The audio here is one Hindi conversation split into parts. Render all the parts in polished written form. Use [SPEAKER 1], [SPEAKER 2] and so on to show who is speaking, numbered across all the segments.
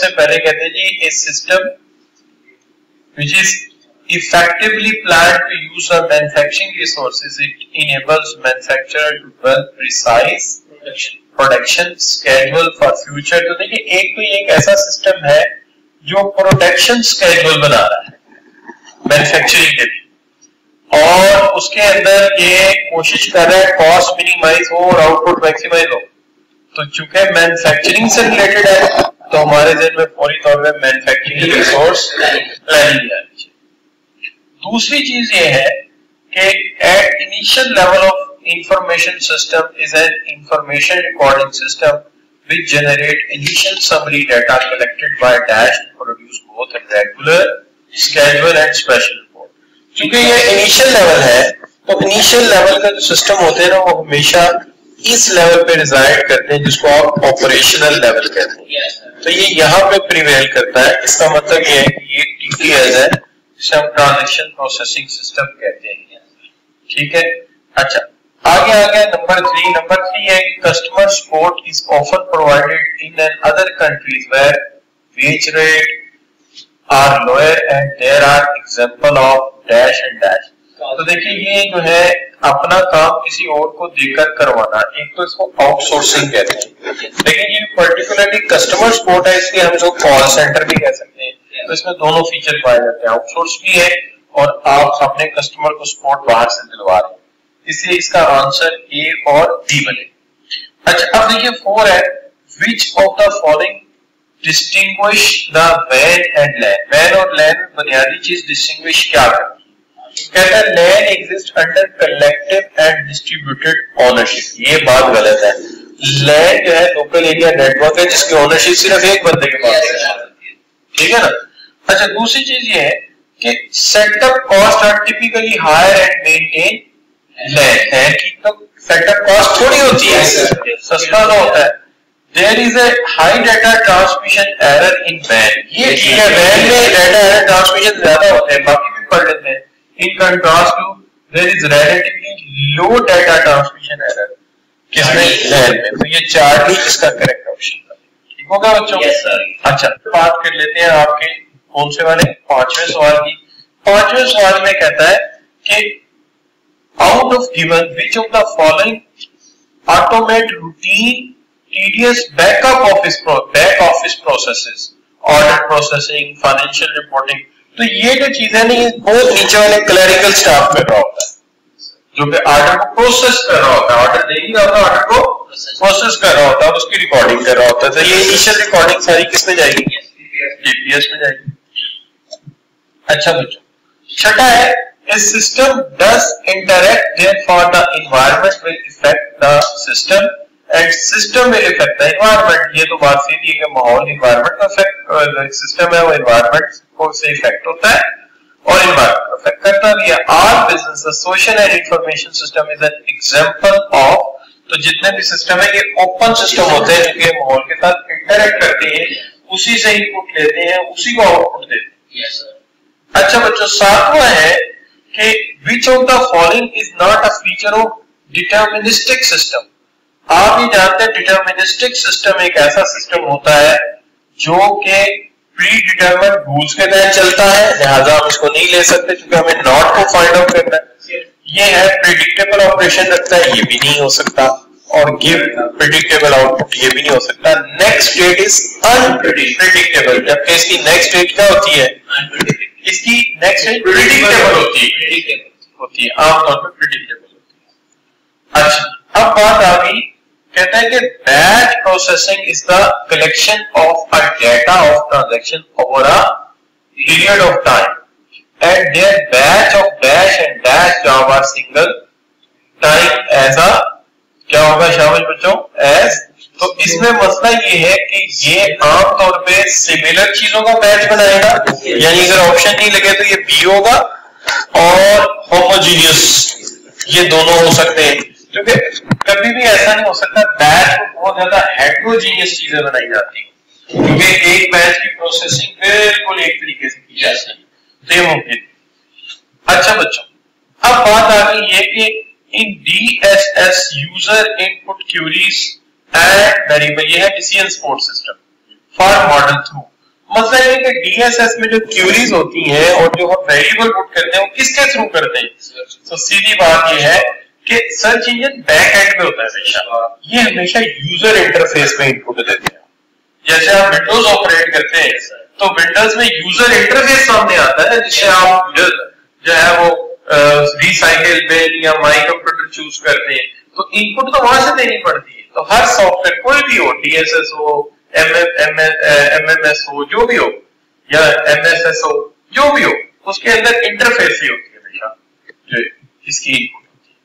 [SPEAKER 1] सबसे पहले कहते हैं जी ए system which is effectively planned to use our manufacturing resources. It enables manufacturer to develop precise production schedule for future. तो देखिए एक तो ये एक ऐसा सिस्टम है जो प्रोडक्शन स्केड्यूल बना रहा है मैन्युफैक्चरिंग के लिए, और उसके अंदर ये कोशिश कर रहा है कॉस्ट मिनिमाइज हो और आउटपुट मैक्सिमाइज हो। तो चूंकि मैन्युफैक्चरिंग से रिलेटेड है तो हमारे जहन में फौरी तौर पे मैन्युफैक्चरिंग रिसोर्स प्लानिंग है। दूसरी चीज ये है कि at initial level of information system is an information recording system which generate initial summary data collected by dash to produce both a regular schedule and special report। क्योंकि ये इनिशियल लेवल है तो इनिशियल लेवल का जो सिस्टम होते हैं ना वो हमेशा इस लेवल पे रिजाइड करते हैं जिसको आप ऑपरेशनल लेवल कहते हैं। तो ये यहाँ पे प्रिवेल करता है। इसका मतलब ये है कि ये TPS है जिसे हम ट्रांजैक्शन प्रोसेसिंग सिस्टम कहते हैं। ठीक है, अच्छा आगे आ गया नंबर 3। नंबर 3 है customer support is often provided in an other countries where wage rate are lower and there are example of dash and dash. तो देखिए ये जो है अपना काम किसी और को देकर करवाना, एक तो इसको आउटसोर्सिंग कहते हैं, लेकिन ये पर्टिकुलरली कस्टमर सपोर्ट है इसलिए हम इसको कॉल सेंटर भी कह सकते हैं। तो इसमें दोनों फीचर पाए जाते हैं, आउटसोर्स भी है और आप अपने कस्टमर को सपोर्ट बाहर से दिलवा रहे हैं, इसलिए इसका आंसर ए और डी बने। अच्छा अब देखिए 4 है which of the following distinguish the van and land। वैन और लैंड बुनियादी चीज डिस्टिंग्विश क्या करती है? कहता है land exist under collective and distributed ownership. ये बात गलत है। लैंड जो है लोकल एरिया नेटवर्क है जिसकी ओनरशिप सिर्फ एक बंदे के पास है, ठीक है ना। अच्छा दूसरी चीज ये है कि setup cost are typically higher and maintain land की तो सेटअप कॉस्ट थोड़ी होती है, सस्ता तो होता है। There is a high data transmission error in वैन। ये ठीक है, वैन में डाटा एरर ट्रांसमिशन ज्यादा होते हैं, बाकी भी पढ़ लेते हैं। In contrast to there is relatively low data transmission error किसमें? वैन में। तो ये 4 ही इसका करेक्ट ऑप्शन है। ठीक होगा बच्चों? अच्छा बात कर लेते हैं आपके कौन से वाले 5वें सवाल की। 5वें सवाल में कहता है कि out of given which of the following automate routine tedious back office processes, order processing, financial reporting। तो ये जो चीज है ना ये बहुत नीचे वाले क्लरिकल स्टाफ कर रहा होता है जो कि ऑर्डर को प्रोसेस कर रहा होता है, ऑर्डर दे नहीं रहा होता, ऑर्डर को प्रोसेस कर रहा होता है, उसकी रिकॉर्डिंग कर रहा होता है। तो ये इनिशियल रिकॉर्डिंग सारी किस में जाएगी? TPS में जाएगी। अच्छा बच्चों छठा है a system does interact, therefore the environment will affect the system and system will affect the environment। ये तो बात सीधी है कि माहौल environment को affect, system है वो environment को से affect होता है और environment को affect करता भी है। All businesses, social and information system is an example of। तो जितने भी सिस्टम है ये ओपन सिस्टम होते हैं जो कि माहौल के साथ इंटरेक्ट करते हैं, उसी से इनपुट लेते हैं, उसी को आउटपुट देते हैं। yes, sir। अच्छा बच्चों 7वां है कि which of the following is not a feature of deterministic system। आप ये जानते हैं deterministic system एक ऐसा सिस्टम होता है जो कि predetermined रूल्स के तहत चलता है, लिहाजा हम इसको नहीं ले सकते क्योंकि हमें नॉट को फाइंड आउट करना है। ये है predictable ऑपरेशन रखता है, ये भी नहीं हो सकता, और give predictable आउटपुट ये भी नहीं हो सकता। नेक्स्ट स्टेट इज unpredictable, जबकि इसकी नेक्स्ट स्टेट क्या होती है? इसकी नेक्स्ट स्टेट प्रेडिक्टेबल होती है, आमतौर पर प्रेडिक्टेबल होती है। अच्छा अब बात आ गई, कहता है कि batch processing is the collection of a data of transaction over a period of time and their batch of dash and dash job are single time as a क्या होगा शामिल बच्चों? एज। तो इसमें मसला ये है कि ये आमतौर पे सिमिलर चीजों का बैच बनाएगा, यानी अगर ऑप्शन नहीं लगे तो ये बी होगा, और होमोजीनियस ये दोनों हो सकते हैं, क्योंकि कभी भी ऐसा नहीं हो सकता बैच को बहुत ज्यादा हेट्रोजीनियस चीजें बनाई जाती है, क्योंकि एक बैच की प्रोसेसिंग बिल्कुल एक तरीके से की जाती है, तो ये मुमकिन। अच्छा बच्चों अब बात आ गई ये कि in DSS user input queries and variable, ये है decision support system for model through. मसला ये कि डीएसएस में जो क्यूरीज होती हैं और जो हम वेरिएबल पुट करते हैं वो किसके थ्रू करते हैं? तो सीधी बात ये है कि सर्च इंजन बैक एंड पे होता है हमेशा, ये हमेशा यूजर इंटरफेस में इनपुट देते हैं। जैसे आप विंडोज ऑपरेट करते हैं तो विंडोज में यूजर इंटरफेस सामने आता है जिससे आप जो है वो रिसाइकिल बिल या माई कंप्यूटर चूज करते हैं, तो इनपुट तो वहां से देनी पड़ती है। तो हर सॉफ्टवेयर कोई भी हो, डीएसएस हो, एमएमएस हो, जो भी हो, या एमएसएस हो, जो भी हो, उसके अंदर इंटरफेस ही होती है हमेशा जो इसकी इनपुट होती है।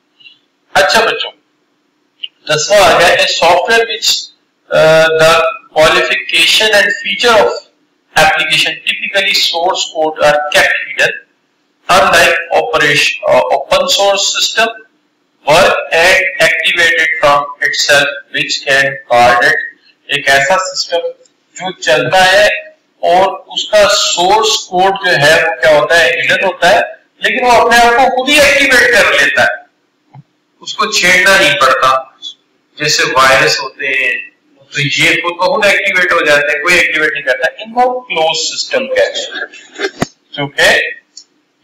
[SPEAKER 1] अच्छा बच्चों, 10वां आ गया है software which the qualification and feature of application typically source code are kept hidden unlike open source system work and activated from itself which can guard it। एक ऐसा सिस्टम जो चलता है और उसका सोर्स कोड जो है वो क्या होता है, हिडन होता है, लेकिन वो अपने आप को खुद ही एक्टिवेट कर लेता है, उसको छेड़ना नहीं पड़ता। जैसे वायरस होते हैं तो ये खुद को खुद एक्टिवेट हो जाते हैं, कोई एक्टिवेट नहीं करता। इनको क्लोज सिस्टम कहते हैं, क्योंकि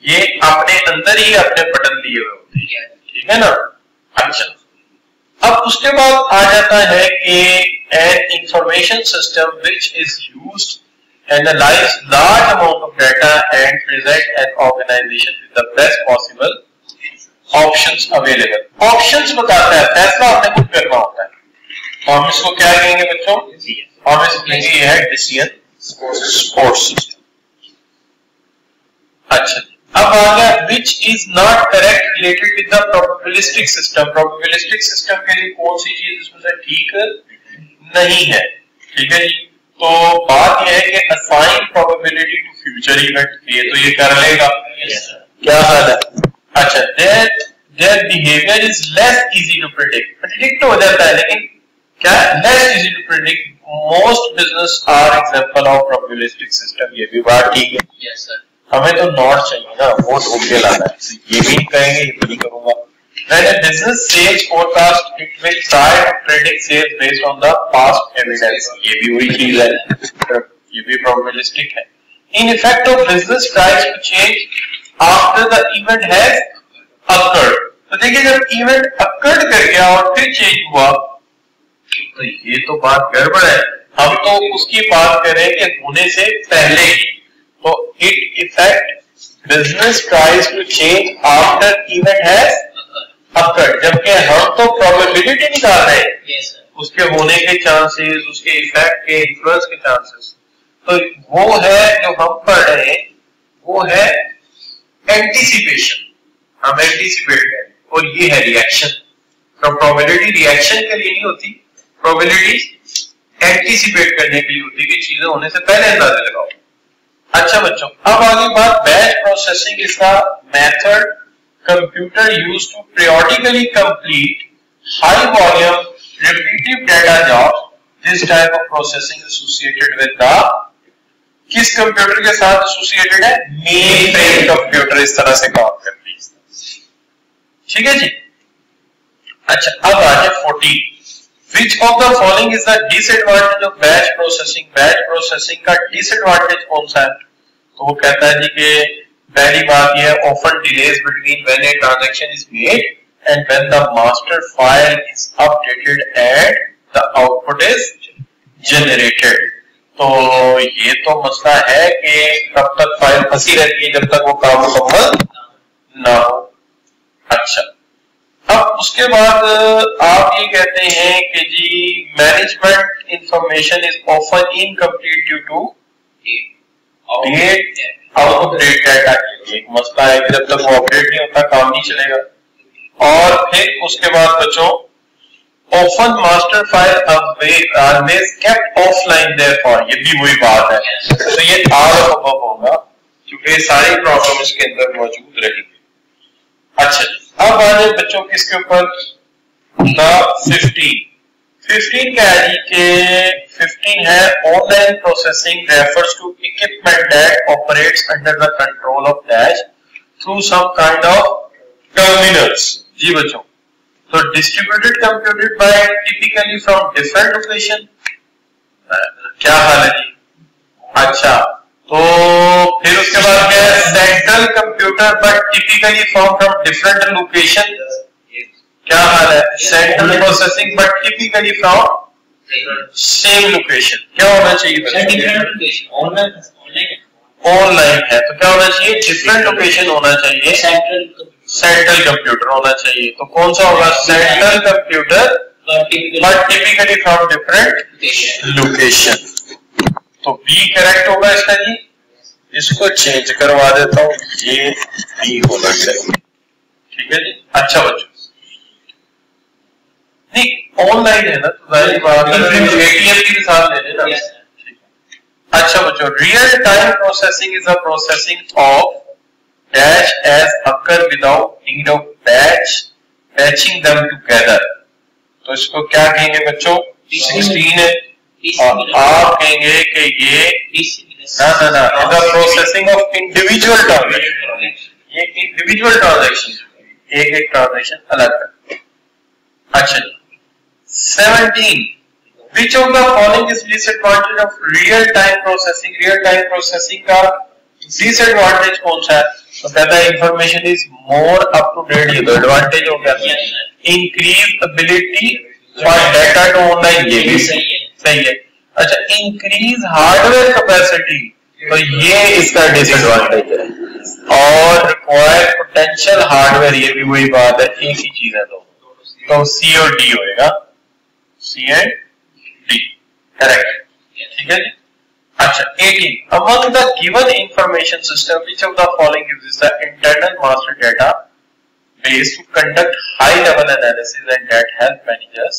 [SPEAKER 1] ये अपने अंदर ही अपने बटन दिए हुए होते हैं, ठीक है ना। अच्छा, अब उसके बाद आ जाता है कि an information system which is used to analyze large amount of data and present an organization with the best possible options available। options बताता है, फैसला आपने खुद करना होता है। तो हम इसको क्या कहेंगे बच्चों? हम इसको कहेंगे ये है डिसीजन सपोर्ट सिस्टम। अच्छा, अब आ गया which is not correct related with the probabilistic system। probabilistic system के लिए कौन सी चीज इसमें से ठीक नहीं है, ठीक है जी। तो बात यह है कि assign probability to future event, ये तो ये कर लेगा, क्या हाल है। अच्छा, their behavior is less easy to predict, predict हो जाता है लेकिन क्या less easy to predict। most business are example of probabilistic system, ये भी बात ठीक है। yes sir, हमें तो नॉट चाहिए ना, वो ढूंढ के लाना है, ये भी कहेंगे, ये भी करूंगा। When a business sales forecast, it will try to predict sales based on the past evidence, ये भी वही चीज है, ये भी probabilistic है। In effect, a business tries to change after the event has occurred। तो देखिए जब इवेंट occurred कर गया और फिर चेंज हुआ तो ये तो बात गड़बड़ है। हम तो उसकी बात करें कि होने से पहले ही, तो it effect business tries to change after event has occurred, जबकि हम तो प्रोबेबिलिटी निकाल रहे हैं, उसके होने के चांसेस, उसके इफेक्ट के, इन्फ्लुएंस के चांसेस। तो वो है जो हम पढ़ रहे हैं, वो है एंटीसिपेशन, हम एंटीसिपेट करें, और ये है रिएक्शन। तो प्रोबेबिलिटी रिएक्शन के लिए नहीं होती, प्रोबेबिलिटी एंटीसिपेट करने के लिए होती है कि चीजें होने से पहले अंदाजा लगाओ। अच्छा बच्चों, अब आगे बात batch processing is the method computer used to periodically complete high volume repetitive data jobs। this type of processing associated with the किस कंप्यूटर के साथ एसोसिएटेड है? मेन फ्रेम कंप्यूटर इस तरह से काम करती है, ठीक है जी। अच्छा, अब आ जाए 14। Which of the following is the disadvantage of batch processing? batch processing का disadvantage कौन सा है? तो वो कहता है जी कि पहली बात यह है often delays between when a transaction is made and when the master file is updated and the output is generated। तो ये तो मसला है कि कब तक फाइल फंसी रहती है जब तक वो काम मुकम्मल ना हो। अच्छा, अब उसके बाद आप ये कहते हैं कि जी management information is often incomplete due to date outdate data. एक मसला है कि जब तक वो अपडेट नहीं होता काम नहीं चलेगा। और फिर उसके बाद बच्चों often master file always kept offline therefore, ये भी वही बात है। तो ये आर होगा क्योंकि सारी प्रॉब्लम इसके अंदर मौजूद रहेगी। अच्छा, अब आ जाए बच्चों किसके ऊपर? 15 क्या है जी के 15 है online processing refers to equipment that operates under the control of dash through some kind of terminals. जी बच्चों, so distributed computed by typically from different location। क्या हाल है जी? अच्छा, तो फिर उसके बाद क्या है, central computer but typically from different location. क्या हाल है, central processing but typically from same location. क्या होना चाहिए, ऑनलाइन है तो क्या होना चाहिए, डिफरेंट लोकेशन होना चाहिए, सेंट्रल कंप्यूटर होना चाहिए। तो कौन सा होगा, central computer but typically from different location. तो बी करेक्ट होगा इसका जी। इसको चेंज करवा देता हूं, ये बी होना चाहिए। ठीक है जी। अच्छा बच्चों, नहीं ऑनलाइन है ना तो जाहिर बात है एटीएम की मिसाल ले लेना। अच्छा बच्चों, real time processing is a processing of dash as occur without need of batch batching them together. तो इसको क्या कहेंगे बच्चों, 16 है और आप कहेंगे कि ये ना प्रोसेसिंग ऑफ इंडिविजुअल ट्रांजैक्शन, ये इंडिविजुअल ट्रांजैक्शन, एक एक ट्रांजैक्शन अलग है। अच्छा 17, which of the following is disadvantage of real time processing? real time processing का disadvantage कौन सा है, तो कहता है information is more up to date। ये तो advantage हो गया, increase ability for data to online, ये भी सही है। अच्छा, increase hardware capacity, तो ये इसका disadvantage है। और require potential hardware, ये भी वही बात है, एक ही चीज है। तो C और D होएगा, C and D करेक्ट। ठीक है जी। अच्छा 18, among the given information system which of the following uses the internal master data base to conduct high level analysis and that help managers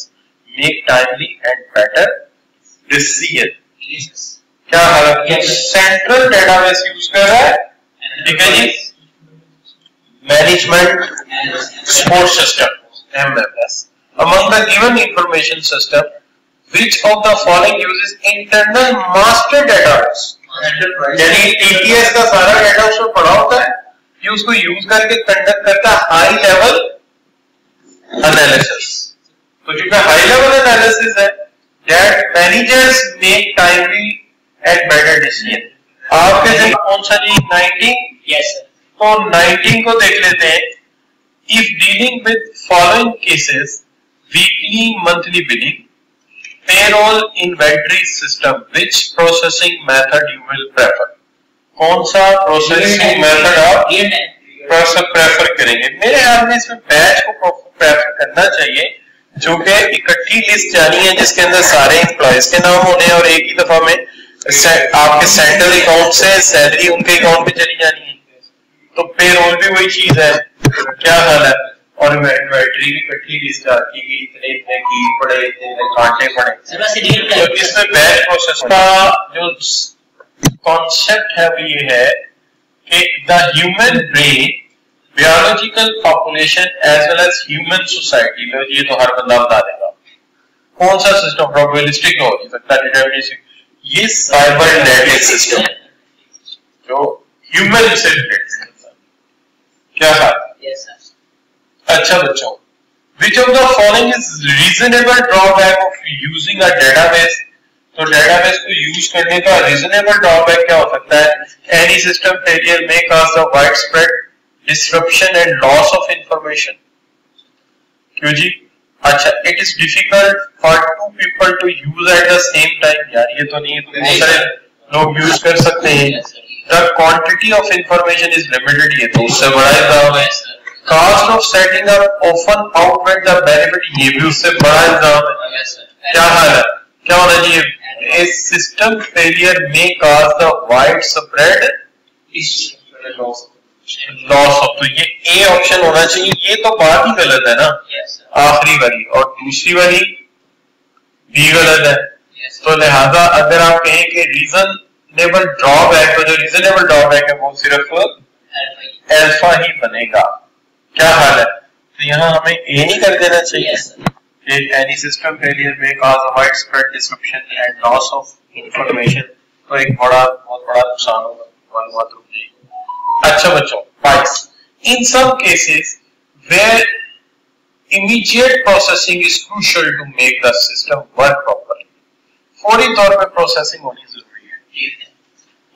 [SPEAKER 1] make timely and better decision? क्या हालत, सेंट्रल डेटाबेस यूज कर रहा है। ठीक है जी, management support system MMS। among the given information system which of the following uses internal master data? यानी TTS का सारा डेटा उसमें पड़ा होता है, ये उसको यूज करके कंडक्ट करता है हाई लेवल एनालिसिस। तो जो हाई लेवल एनालिसिस है, that managers make timely and better decision। आपके लिए कौन सा जी, 19? yes sir। तो 19 को देख लेते हैं। if dealing with following cases, weekly monthly billing, payroll, inventory system, which processing method you will prefer? कौन सा प्रोसेसिंग मेथड आप प्रेफर करेंगे? मेरे ख्याल में इसमें बैच को प्रेफर करना चाहिए, जो कि इकट्ठी लिस्ट जानी है जिसके अंदर सारे एम्प्लॉयज के नाम होने हैं और एक ही दफा में आपके सेंट्रल अकाउंट से सैलरी उनके अकाउंट पे चली जानी है। तो पेरोल भी वही चीज है। क्या हाल है, और इन्वेंटरी भी इकट्ठी लिस्ट आती है, इतने इतने की पड़े, इतने कांटे पड़े। तो इसमें बैच प्रोसेस का जो कॉन्सेप्ट है वो ये है कि the human brain, biological population as well as human society, ये तो हर बंदा बता देगा। कौन सा सिस्टम, प्रोबेबिलिस्टिक हो सकता है, डिटर्मिनिस्टिक, ये साइबरनेटिक सिस्टम जो ह्यूमन से रिलेटेड। क्या है? yes, अच्छा बच्चों, which of the following is reasonable drawback of using a database? तो डेटाबेस को यूज करने का रीजनेबल ड्रॉबैक क्या हो सकता है? Any system failure may cause a widespread disruption and loss of information। क्यों जी? अच्छा, it is difficult for two people to use at the same time। यार ये तो नहीं है, तो बहुत सारे लोग यूज कर सकते हैं। The quantity of information is limited, ये तो उससे बड़ा इल्जाम है। Cost of setting up often outweigh the benefit, ये भी उससे बड़ा इल्जाम है। क्या हाल है, क्या होना चाहिए? A system failure may cause the widespread loss of, तो ये A ऑप्शन होना चाहिए। ये तो बात ही गलत है ना, आखिरी वाली, और दूसरी वाली B गलत है। तो लिहाजा अगर आप कहें कि रीजनेबल ड्रॉबैक, तो जो रीजनेबल ड्रॉबैक है वो सिर्फ अल्फा ही बनेगा। क्या हाल है, तो यहाँ हमें ए नहीं कर देना चाहिए कि एनी सिस्टम फेलियर में cause a widespread disruption and loss of information, तो एक बहुत बड़ा नुकसान होगा, मालूमात रुक जाएगी। अच्छा बच्चों 22, in some cases where immediate processing is crucial to make the system work properly, फौरी तौर पे प्रोसेसिंग होनी जरूरी है।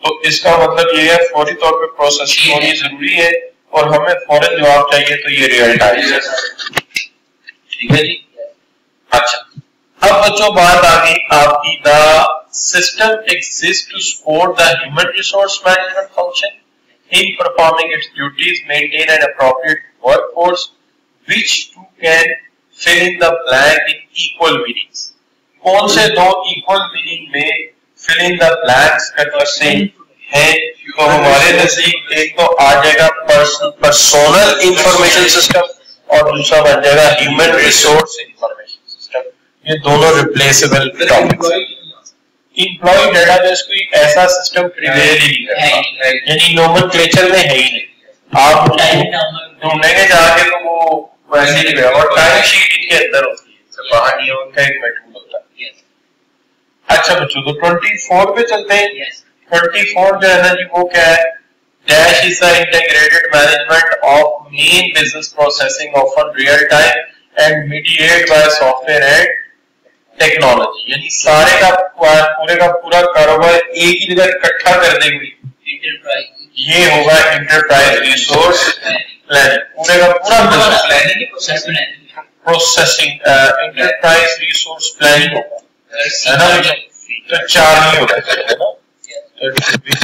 [SPEAKER 1] तो इसका मतलब ये है फौरी तौर पे प्रोसेसिंग होनी जरूरी है और हमें फौरन जवाब चाहिए, तो ये रियल टाइम है। ठीक है जी। अच्छा, अब बच्चों बात आ गई आपकी, the system exist to support the human resource management function in performing its duties, maintain an appropriate workforce which too can fill in the blank in equal meanings. कौन से दो equal meaning में fill in the blanks करते हैं? तो हमारे नजदीक एक तो आ जाएगा पर्सनल इंफॉर्मेशन सिस्टम और दूसरा बन जाएगा ह्यूमन रिसोर्स इंफॉर्मेशन सिस्टम। ये दोनों रिप्लेसेबल टॉपिक्स हैं। एम्प्लॉय डेटाबेस कोई ऐसा सिस्टम प्रिवेल ही नहीं करता, यानी नोमेनक्लेचर में है ही नहीं। आप ढूंढेंगे जाके तो वो वैसे ही रहेगा, और टाइम शीट इनके अंदर होती है, सब बाहर नहीं है, उनका एक मेटूल होता है। अच्छा बच्चों, तो 24 पे चलते हैं। 24 जो है ना जी, वो क्या है? Dash is the integrated management of main business processing often real time and mediated by software and technology, यानी सारे का पूरा कारोबार एक ही जगह इकट्ठा कर देंगे। ये होगा इंटरप्राइज रिसोर्स प्लानिंग, पूरे का पूरा प्रोसेसिंग इंटरप्राइज रिसोर्स प्लानिंग होगा, है ना? तो चार ही होगा, है ना? तो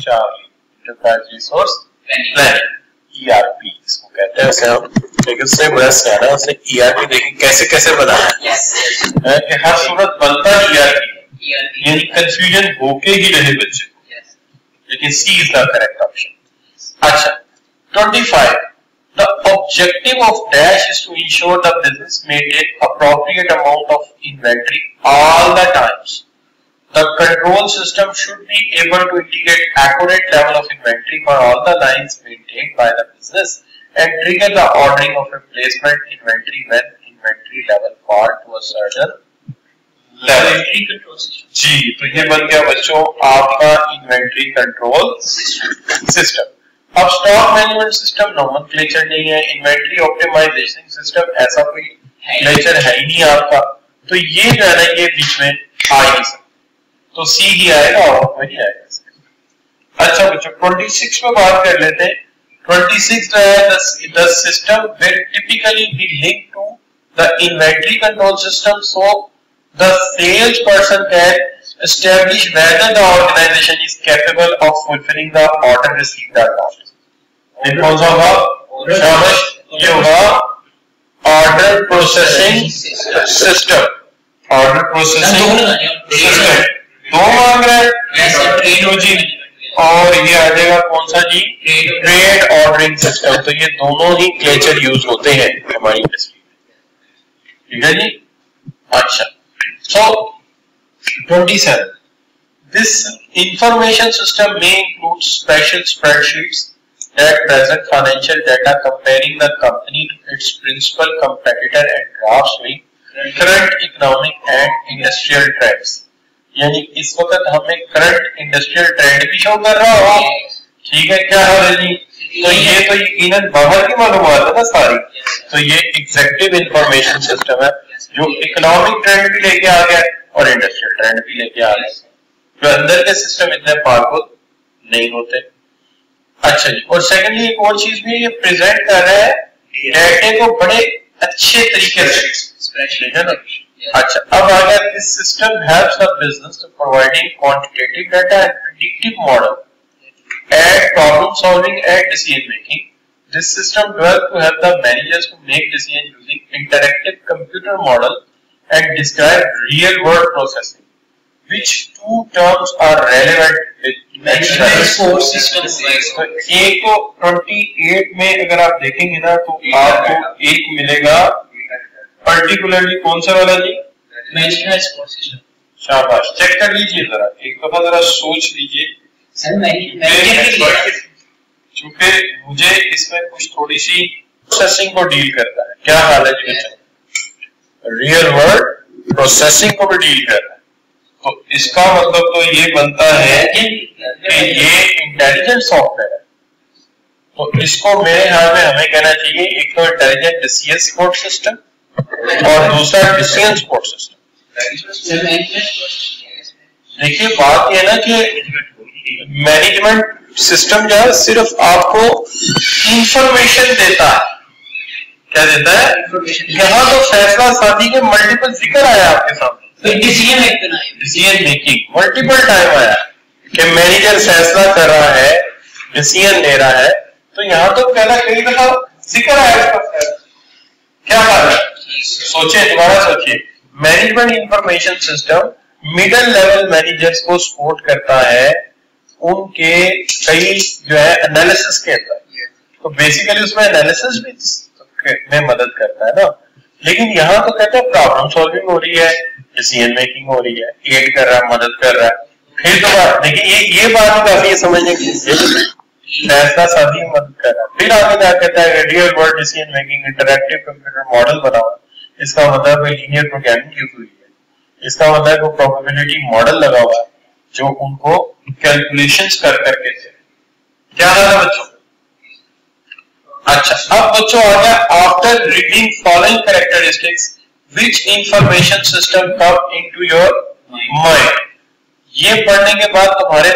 [SPEAKER 1] चार इंटरप्राइज रिसोर्स प्लानिंग, ERP इसको कहते हैं। ऐसे हम लेकिन से बड़ा सारा से ERP देखें कैसे कैसे बना है, कि हर सूरत बनता ERP, यानी कंफ्यूजन होके ही रहे बच्चे को, लेकिन C is the correct option. अच्छा 25, the objective of dash is to ensure the business maintain appropriate amount of inventory all the times. The control system should be able to indicate accurate level of inventory for all the lines maintained by the business and trigger the ordering of replacement inventory when inventory level fall to a certain level. जी, तो ये बन गया बच्चों आपका इन्वेंटरी कंट्रोल सिस्टम। अब स्टॉक मैनेजमेंट सिस्टम नोमेनक्लेचर नहीं है, इन्वेंटरी ऑप्टिमाइजेशन सिस्टम ऐसा कोई क्लेचर है ही नहीं आपका, तो ये जो है ना ये बीच में आ ही नहीं सकता, तो C ही आएगा और वही आएगा। अच्छा बच्चों 26 में बात कर लेते हैं। 26 जो है the system will typically be linked to the inventory control system, so the salesperson can establish whether the organization is capable of fulfilling the order received or not. ये कौन सा होगा? शाबाश, ये होगा order processing system. Order processing system दो मांग रहे हैं जी, और ये आ जाएगा कौन सा जी? Trade ordering system. तो ये दोनों ही क्लेचर यूज होते हैं हमारी इंडस्ट्री में, ठीक है जी। अच्छा सो 27, this information system may include special spreadsheets that present financial data comparing the company to its principal competitor and graphs showing current economic and industrial trends। यानी इस वक्त हमें करंट इंडस्ट्रियल ट्रेंड भी शो कर रहा हो, ठीक है क्या हाल है जी? तो ये तो यकीनन बाहर की मालूमात है ना सारी, तो ये एग्जीक्यूटिव इंफॉर्मेशन सिस्टम है जो इकोनॉमिक ट्रेंड भी लेके आ गया और इंडस्ट्रियल ट्रेंड भी लेके आ गया, जो अंदर के सिस्टम इतने पावरफुल नहीं होते। अच्छा जी, और सेकेंडली एक और चीज भी ये प्रेजेंट कर रहा है डेटे को बड़े अच्छे तरीके से, है ना? अच्छा अब आ गया, this system helps the business to providing quantitative data and predictive model and problem solving and decision making. This system developed to help the managers to make decision using interactive computer model and describe real world processing, which two terms are relevant with MCS Software System। एक को 28 में अगर आप देखेंगे ना तो आपको एक मिलेगा पर्टिकुलरली कौन सा वाला जी? MCS Software System। शाबाश, चेक कर लीजिए जरा, एक दफा जरा सोच लीजिए, क्योंकि मुझे इसमें कुछ थोड़ी सी प्रोसेसिंग को डील करता है। क्या हाल है जी बच्चों? रियल वर्ल्ड प्रोसेसिंग को भी डील कर रहा है, तो इसका मतलब तो ये बनता है कि ये इंटेलिजेंट सॉफ्टवेयर है। तो इसको मेरे ख्याल में हमें कहना चाहिए एक तो इंटेलिजेंट डिसीजन सपोर्ट सिस्टम और दूसरा डिसीजन सपोर्ट सिस्टम। देखिए बात ये ना कि मैनेजमेंट सिस्टम जो है सिर्फ आपको इंफॉर्मेशन देता है। क्या देता है? यहाँ तो फैसला साजी के मल्टीपल जिक्र आया आपके सामने, डिसीजन मेकिंग मल्टीपल टाइम आया कि मैनेजर फैसला कर रहा है, डिसीजन ले रहा है, तो यहाँ तो पहला कई दफा जिक्र आया इसका। क्या बात है? सोचिए, दोबारा सोचिए। Management information system middle level managers को सपोर्ट करता है उनके कई जो है एनालिसिस के अंदर, तो बेसिकली उसमें एनालिसिस भी में मदद करता है ना। लेकिन यहाँ तो कहते हैं प्रॉब्लम सॉल्विंग हो रही है, डिसीजन मेकिंग हो रही है, एड कर रहा है, मदद कर रहा है। फिर तो बात देखिए, ये बात भी काफी समझने की फैसला साजी में मदद कर रहा है। फिर आगे क्या कहता है, real world decision making interactive computer model बना हुआ, इसका मतलब लीनियर प्रोग्रामिंग यूज हुई है, इसका मतलब वो प्रोबेबिलिटी मॉडल लगा हुआ है जो उनको कैलकुलेशंस कर करके थे। क्या हाल है बच्चों? अच्छा, अब बच्चों आ गया after reading following characteristics which information system come into your mind. ये पढ़ने के बाद तुम्हारे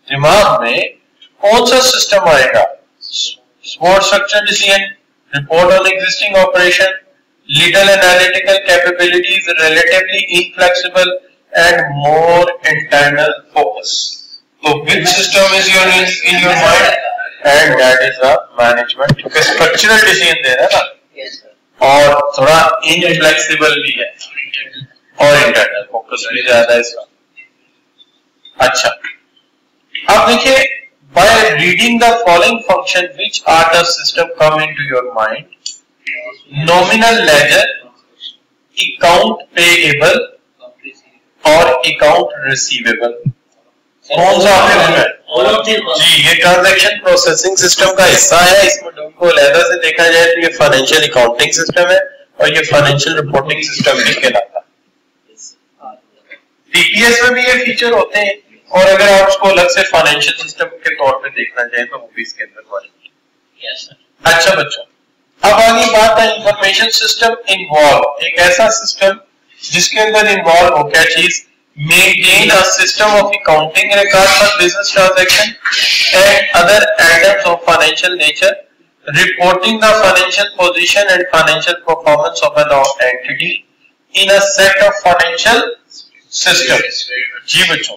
[SPEAKER 1] दिमाग में कौन सा सिस्टम आएगा? Small structure decision, report on existing operation, little analytical capabilities, relatively inflexible and more internal focus. So which system is in your mind? And that is a management, क्योंकि structural decision दे रहा है ना, और थोड़ा inflexible भी है और internal focus भी ज्यादा है इसका। अच्छा, अब देखिए, by reading the following function which are the system come into your mind: nominal ledger, account payable और account receivable। कौन सा आपने जी, ये ट्रांजैक्शन प्रोसेसिंग सिस्टम का हिस्सा है। इसमें को अलग से देखा जाए तो ये फाइनेंशियल अकाउंटिंग सिस्टम है और ये फाइनेंशियल रिपोर्टिंग सिस्टम भी कहलाता है। टीपीएस में भी ये फीचर होते हैं, और अगर आप उसको अलग से फाइनेंशियल सिस्टम के तौर पे देखना चाहें तो वो भी इसके अंदर वाले। अच्छा बच्चों, अब आगे बात है इंफॉर्मेशन सिस्टम इन्वॉल्व, एक ऐसा सिस्टम जिसके अंदर इन्वॉल्व हो क्या चीज? Maintain a system of accounting record for business transaction and other items of financial nature, reporting the financial position and financial performance of an entity in a set of financial system. जी बच्चों,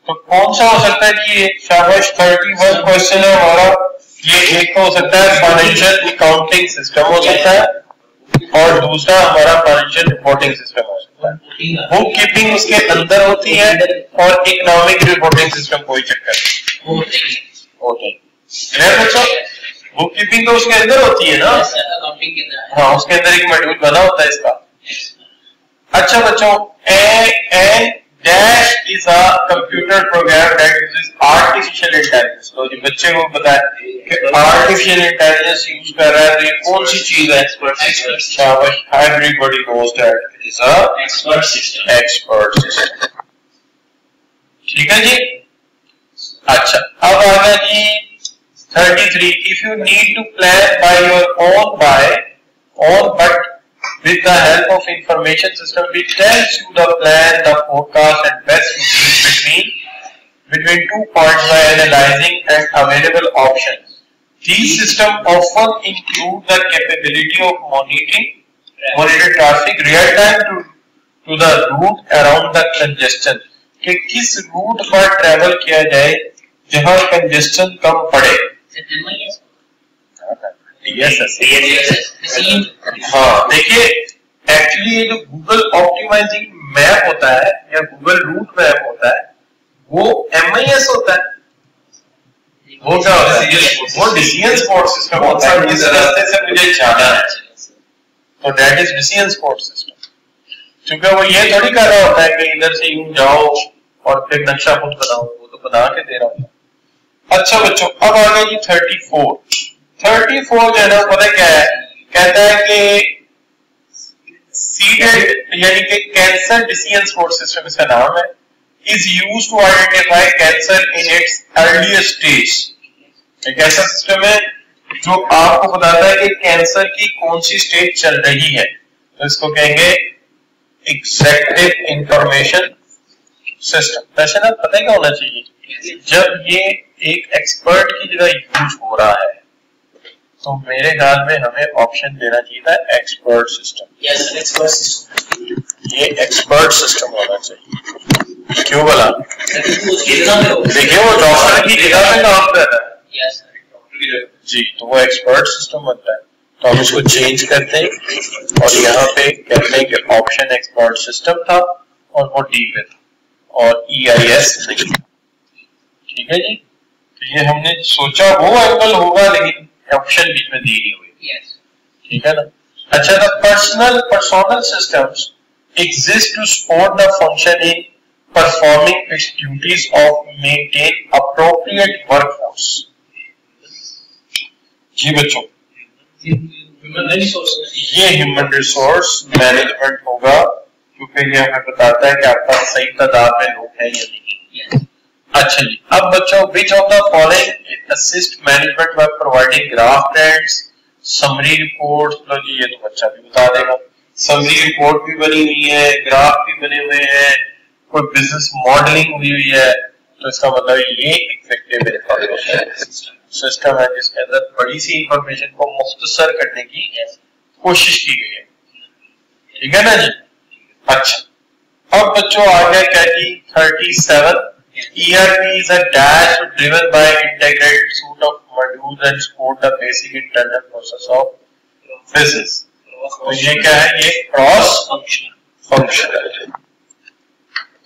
[SPEAKER 1] तो कौन सा हो सकता है कि ये शाबाश 31 क्वेश्चन है हमारा। ये एक तो हो सकता है फाइनेंशियल अकाउंटिंग सिस्टम हो सकता है, और दूसरा हमारा फाइनेंशियल रिपोर्टिंग सिस्टम हो सकता है। बुक कीपिंग उसके अंदर होती है और इकोनॉमिक रिपोर्टिंग सिस्टम कोई चक्कर होती है बच्चों। बुक कीपिंग तो उसके अंदर होती है ना, हाँ, उसके अंदर एक मॉड्यूल बना होता है इसका। अच्छा बच्चों, an dash is a computer program that uses artificial intelligence. तो ये बच्चे को पता है कि आर्टिफिशियल इंटेलिजेंस यूज कर रहा है, तो ये कौन सी चीज है? शाबाश, everybody knows that it is a expert system. ठीक है जी। अच्छा, अब आ गया जी 33, if you need to plan by your own but with the help of information system which tells you the plan, the forecast and best routine between 2 points by analyzing and available options. These systems often include the capability of monitor traffic real time to the route around the congestion, कि किस रूट पर ट्रेवल किया जाए जहां कंजेस्शन कम पड़े। हाँ, देखिए एक्चुअली ये जो गूगल ऑप्टिमाइजिंग मैप होता है या गूगल रूट मैप होता है वो MIS होता है। वो क्या होता है? वो डिसीजन सपोर्ट सिस्टम होता है। जिस रास्ते से मुझे जाना है तो that is decision support system. क्योंकि वो ये थोड़ी कर रहा होता है कि इधर से यूं जाओ और फिर नक्शा खुद बनाओ, वो तो बना के दे रहा होता है। अच्छा बच्चों, अब आ गया जी 34 जो है ना, पता क्या है? कहता है कि सीडेड यानी कि कैंसर डिसीजन सपोर्ट सिस्टम इसका नाम है, is use to identify cancer in its earliest stage. एक ऐसा सिस्टम है जो आपको बताता है कि कैंसर की कौन सी स्टेज चल रही है, तो इसको कहेंगे एग्जेक्टिव इंफॉर्मेशन सिस्टम। वैसे ना पता है क्या होना चाहिए जब ये एक एक्सपर्ट की जगह यूज हो रहा है तो मेरे ख्याल में हमें ऑप्शन देना चाहिए था expert system.
[SPEAKER 2] Yes, expert system.
[SPEAKER 1] ये एक्सपर्ट सिस्टम होना चाहिए। क्यों बोला? देखिए वो डॉक्टर की जगह पे काम कर रहा है।
[SPEAKER 2] यस
[SPEAKER 1] जी, तो वो एक्सपर्ट सिस्टम बनता है। तो हम इसको चेंज करते हैं और यहाँ पे कहते हैं कि ऑप्शन एक्सपर्ट सिस्टम था और वो डी पे था और EIS नहीं। ठीक है जी, तो ये हमने सोचा वो एंगल होगा लेकिन ऑप्शन बीच में दी नहीं हुई। ठीक है ना। अच्छा, the personal systems exist to support the function in performing its duties of maintain appropriate workforce। जी बच्चों, ये ह्यूमन रिसोर्स मैनेजमेंट होगा क्योंकि ये हमें बताता है कि आपका सही तादाद में लोग हैं या नहीं। अच्छा जी, अब बच्चों, which of the following assist management by providing graph trends, summary reports। लो जी, ये तो बच्चा भी बता देगा। समरी रिपोर्ट भी बनी हुई है, ग्राफ भी बने हुए हैं, कोई बिजनेस मॉडलिंग हुई हुई है, तो इसका मतलब ये एग्जीक्यूटिव सिस्टम है जिसके अंदर बड़ी सी इंफॉर्मेशन को मुख्तसर करने की कोशिश की गई है। ठीक है ना जी। अच्छा, अब बच्चों आ गया क्या जी 37। ERP is a dash driven by integrated suite of modules and support the basic internal process of business। तो ये क्या है? ये क्रॉस फंक्शन है।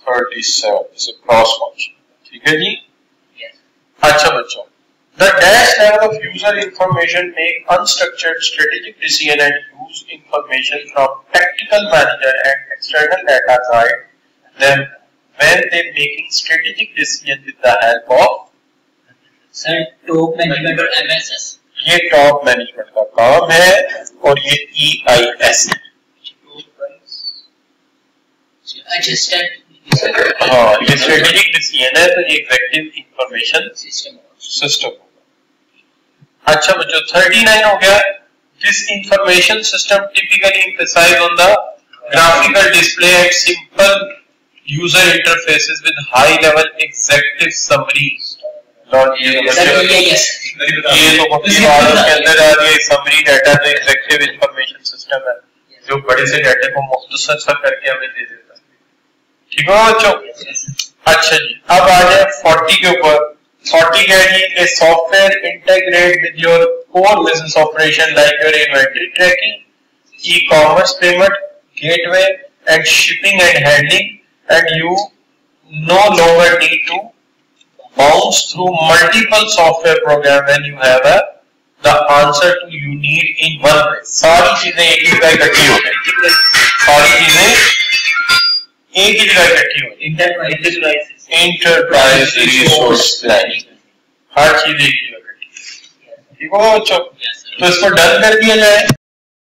[SPEAKER 1] 37 क्रॉस फंक्शन। ठीक है जी। अच्छा बच्चों, the dash level of user information make unstructured strategic decision and use information from tactical manager and external data guide them when they making strategic decision with the help of
[SPEAKER 2] top management और MSS।
[SPEAKER 1] ये टॉप मैनेजमेंट का काम है और ये EIS है। हाँ, ये स्ट्रेटेजिक डिसीजन है तो ये एग्जीक्यूटिव इंफॉर्मेशन सिस्टम होगा। अच्छा बच्चों, 39 हो गया। This information system typically emphasize on the graphical display and simple user interfaces with high level executive summaries. ये तो उसके अंदर आ रही है समरी डाटा, तो एग्जीक्यूटिव इंफॉर्मेशन सिस्टम है जो बड़े से डाटा को मुख्तसर सा करके हमें दे देता है। ठीक है बच्चों। अच्छा जी, अब आ जाए 40 के ऊपर। 40 क्या है? A software integrate with your core business operation like your inventory tracking, e-commerce payment, gateway and shipping and handling, and you no longer need to bounce through multiple software program when you have the answer to you need in one place। सारी चीजें एक ही जगह इकट्ठी हो गई, सारी चीजें एक ही जगह इकट्ठी हो गई। एंटरप्राइज रिसोर्स प्लानिंग, हर चीज एक ही जगह इकट्ठी। ठीक हो बच्चों, तो इसको डन कर दिया जाए।